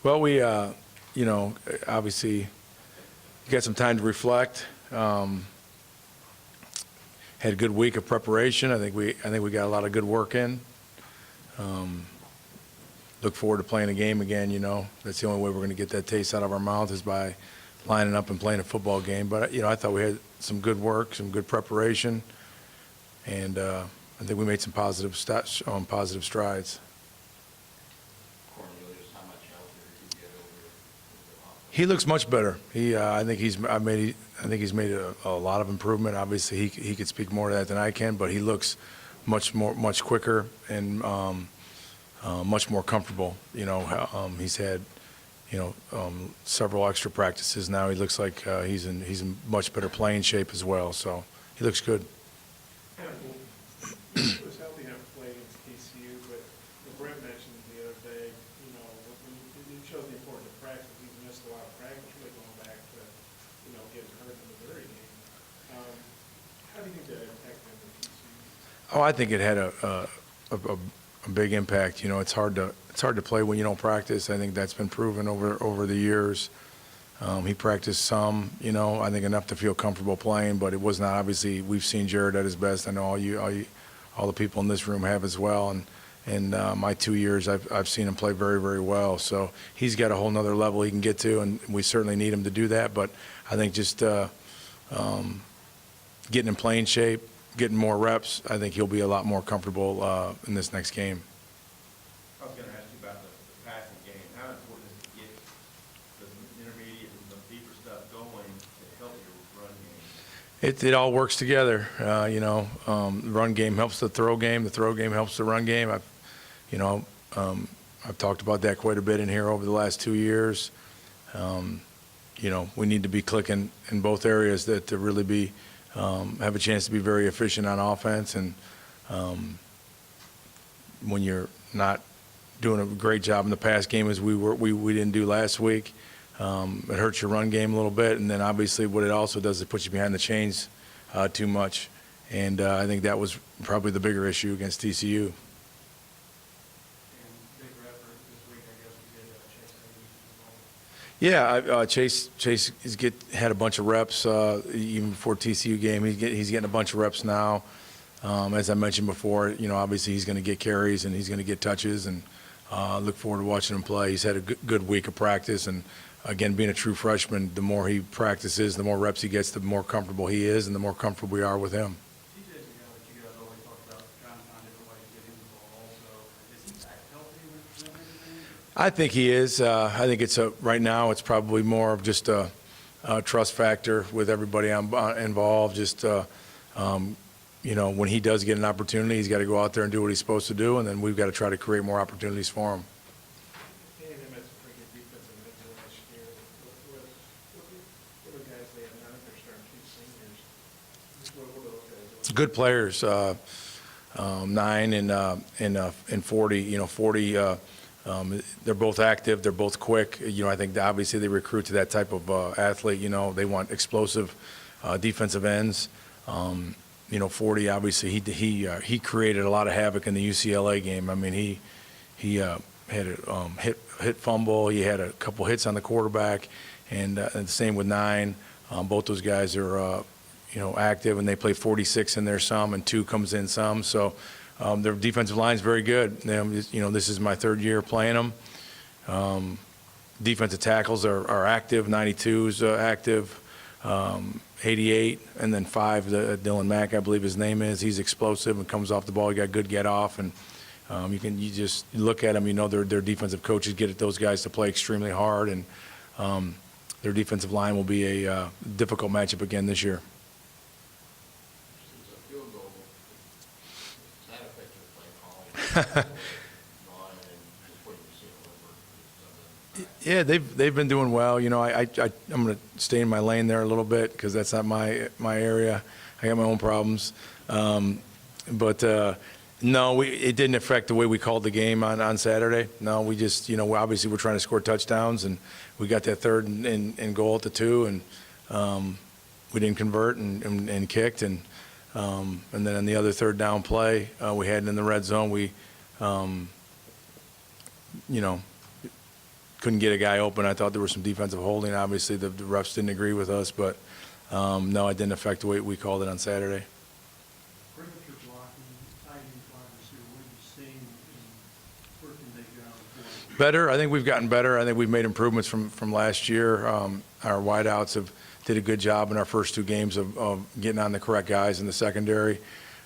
Well, obviously got some time to reflect. Had a good week of preparation. I think we got a lot of good work in. Look forward to playing a game again. That's the only way we're going to get that taste out of our mouth is by lining up and playing a football game. But I thought we had some good work, some good preparation, and I think we made some positive strides. He looks much better. I think he's made a lot of improvement. Obviously, he could speak more to that than I can, but he looks much quicker and much more comfortable. He's had several extra practices now. He looks like he's in much better playing shape as well. So he looks good. He was healthy enough to play against TCU, but Brent mentioned the other day, when he shows the importance of practice. He's missed a lot of practice, really going back to, getting hurt in the very game. How do you think that impacted him in TCU? Oh, I think it had a big impact. It's hard to play when you don't practice. I think that's been proven over the years. He practiced some, I think enough to feel comfortable playing, but it was not obviously. We've seen Jared at his best. I know all the people in this room have as well. And in my 2 years, I've seen him play very, very well. So he's got a whole nother level he can get to, and we certainly need him to do that. But I think just getting in playing shape, getting more reps, I think he'll be a lot more comfortable in this next game. I was going to ask you about the passing game. How important is it to get the intermediate and the deeper stuff going to help your run game? It all works together. The run game helps the throw game. The throw game helps the run game. I've talked about that quite a bit in here over the last 2 years. We need to be clicking in both areas to really be have a chance to be very efficient on offense. And when you're not doing a great job in the pass game as we didn't do last week, it hurts your run game a little bit. And then obviously what it also does is it puts you behind the chains too much. And I think that was probably the bigger issue against TCU. Yeah, Chase had a bunch of reps even before TCU game. He's getting a bunch of reps now. As I mentioned before, obviously he's going to get carries and he's going to get touches, and look forward to watching him play. He's had a good week of practice, and again, being a true freshman, the more he practices, the more reps he gets, the more comfortable he is, and the more comfortable we are with him. TJ's a guy that you guys always talk about trying to find different ways to get him the ball also. Is he back healthy with everything? I think he is. I think right now it's probably more of just a trust factor with everybody involved. Just when he does get an opportunity, he's got to go out there and do what he's supposed to do, and then we've got to try to create more opportunities for him. Good players, 9 and 40. 40. They're both active. They're both quick. I think obviously they recruit to that type of athlete. They want explosive defensive ends. 40. Obviously he created a lot of havoc in the UCLA game. I mean he had a hit fumble. He had a couple hits on the quarterback, and the same with 9. Both those guys are active, and they play 46 in there some, and 2 comes in some. So their defensive line is very good. This is my 3rd year playing them. Defensive tackles are active. 92's active. 88, and then 5, Dylan Mack, I believe his name is. He's explosive and comes off the ball. He got good get off, and you just look at them. Their defensive coaches get at those guys to play extremely hard, and their defensive line will be a difficult matchup again this year. Yeah, they've been doing well. I'm going to stay in my lane there a little bit because that's not my area. I got my own problems. But no, it didn't affect the way we called the game on Saturday. No, we just, obviously we're trying to score touchdowns, and we got that 3rd and goal at the 2, and we didn't convert and kicked, and then on the other 3rd down play we had in the red zone, we couldn't get a guy open. I thought there was some defensive holding. Obviously, the refs didn't agree with us, but no, it didn't affect the way we called it on Saturday. Perimeter blocking, tight end, wide receiver, what have you seen and where can they go forward? Better. I think we've gotten better. I think we've made improvements from last year. Our wideouts did a good job in our first 2 games of getting on the correct guys in the secondary.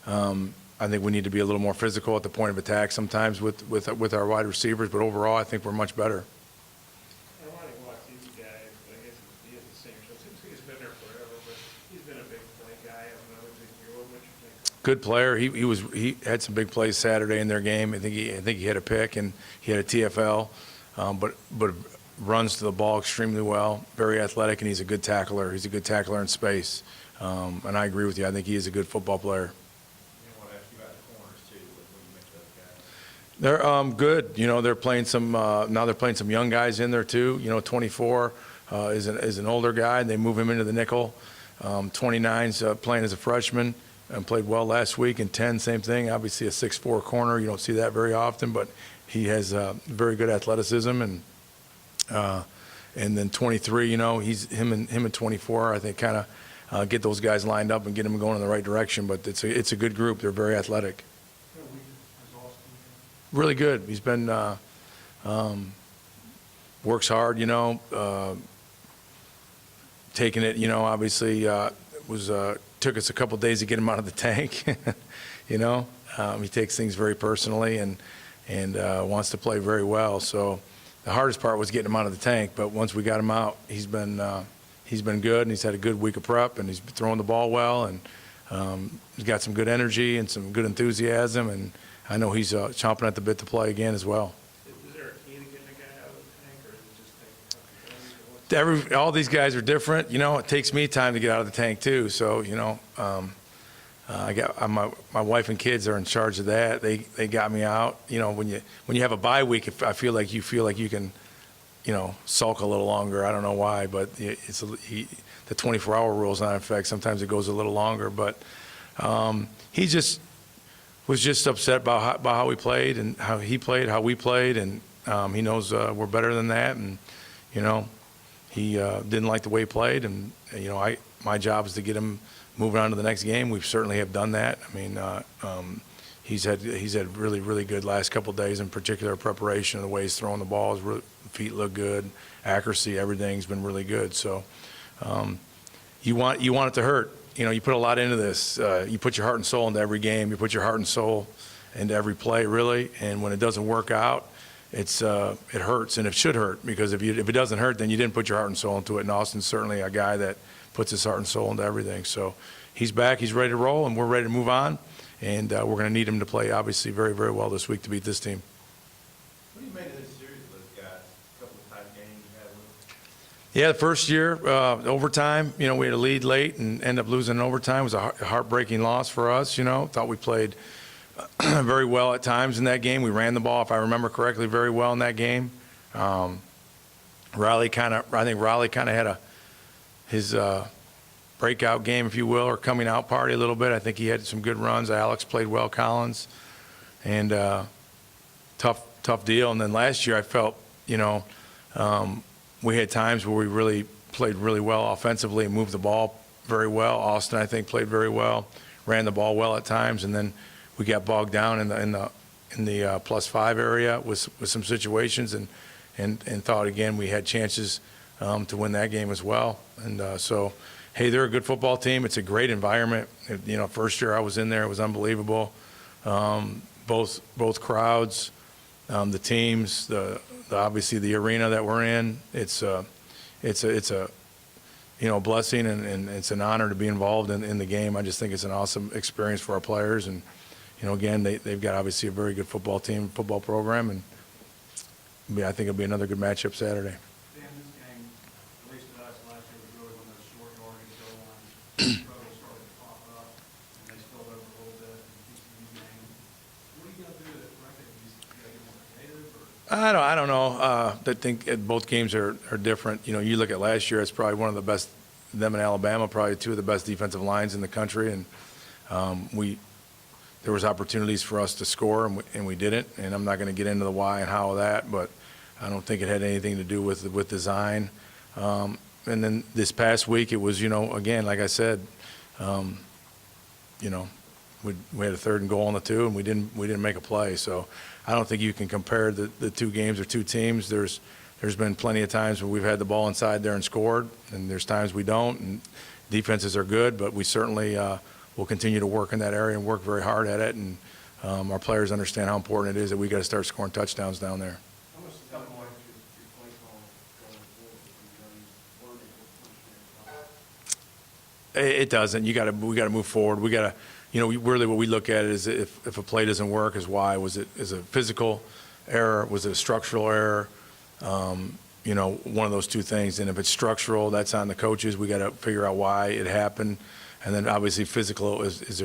I think we need to be a little more physical at the point of attack sometimes with our wide receivers, but overall, I think we're much better. I want to watch these guys, but I guess he has the same show. Seems like he's been there forever, but he's been a big play guy, have another big year. What you think? Good player. He had some big plays Saturday in their game. I think he had a pick and he had a TFL, but runs to the ball extremely well. Very athletic, and he's a good tackler. He's a good tackler in space. And I agree with you. I think he is a good football player. I want to ask you about the corners too, when you make those guys. They're good. You know, they're playing some now. They're playing some young guys in there too. You know, 24 is an older guy. They move him into the nickel. 29's playing as a freshman and played well last week. And 10, same thing. Obviously, a 6'4" corner. You don't see that very often, but he has very good athleticism. And then 23. You know, him and 24. I think kind of get those guys lined up and get them going in the right direction. But it's a good group. They're very athletic. Really good. He's been works hard, you know, taking it, you know, obviously took us a couple days to get him out of the tank, you know. He takes things very personally and wants to play very well. So the hardest part was getting him out of the tank, but once we got him out, he's been good, and he's had a good week of prep, and he's throwing the ball well, and he's got some good energy and some good enthusiasm, and I know he's chomping at the bit to play again as well. Is there a key to getting a guy out of the tank, or is it just taking a couple days? All these guys are different. You know, it takes me time to get out of the tank too. So, you know, I got my wife and kids are in charge of that. They got me out. You know, when you have a bye week, I feel like you can, you know, sulk a little longer. I don't know why, but the 24-hour rule is not in effect. Sometimes it goes a little longer, but he was just upset about how we played and how he played, how we played, and he knows we're better than that, and you know, he didn't like the way he played, and you know, my job is to get him moving on to the next game. We certainly have done that. I mean, he's had really good last couple of days, in particular preparation, the way he's throwing the ball, his feet look good, accuracy, everything's been really good. So you want it to hurt. You know, you put a lot into this. You put your heart and soul into every game. You put your heart and soul into every play, really. And when it doesn't work out, it hurts, and it should hurt, because if it doesn't hurt, then you didn't put your heart and soul into it. And Austin's certainly a guy that puts his heart and soul into everything. So he's back, he's ready to roll, and we're ready to move on. And we're going to need him to play, obviously, very well this week to beat this team. What do you make of this series with those guys? A couple of tight games you had with them? Yeah, the first year, overtime, you know, we had a lead late and ended up losing in overtime. It was a heartbreaking loss for us, you know. Thought we played very well at times in that game. We ran the ball, if I remember correctly, very well in that game. I think Riley kind of had his breakout game, if you will, or coming out party a little bit. I think he had some good runs. Alex played well, Collins, and tough deal. And then last year I felt, you know, we had times where we really played really well offensively and moved the ball very well. Austin, I think, played very well, ran the ball well at times, and then we got bogged down in the +5 area with some situations, and thought again we had chances to win that game as well. And so, hey, they're a good football team. It's a great environment. You know, first year I was in there, it was unbelievable. Both crowds, the teams, obviously the arena that we're in. It's a you know, blessing, and it's an honor to be involved in the game. I just think it's an awesome experience for our players, and you know, again, they've got obviously a very good football team, football program, and I think it'll be another good matchup Saturday. Dan, this game, at least to us last year, was really when those short yardage goal lines trouble started to pop up, and they spilled over a little bit in the TCU game. What are you going to do to correct it? You got to get more creative, or? I don't know. I think both games are different. You know, you look at last year; it's probably one of the best. Them and Alabama, probably two of the best defensive lines in the country, and there was opportunities for us to score, and we didn't. And I'm not going to get into the why and how of that, but I don't think it had anything to do with design. And then this past week, it was, again, like I said, we had a 3rd and goal on the 2, and we didn't make a play. So I don't think you can compare the 2 games or 2 teams. There's been plenty of times where we've had the ball inside there and scored, and there's times we don't. And defenses are good, but we certainly will continue to work in that area and work very hard at it. And our players understand how important it is that we got to start scoring touchdowns down there. How much does that impact your play calling going forward if you learn it? It doesn't. We got to move forward. We got to, really what we look at is if a play doesn't work, is why. Is it a physical error? Was it a structural error? One of those 2 things. And if it's structural, that's on the coaches. We got to figure out why it happened. And then obviously physical, is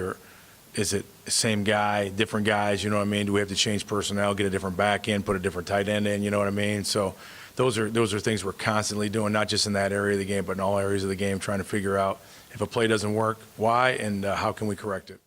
it same guy, different guys? You know what I mean? Do we have to change personnel, get a different back end, put a different tight end in? You know what I mean? So those are things we're constantly doing, not just in that area of the game, but in all areas of the game, trying to figure out if a play doesn't work, why, and how can we correct it.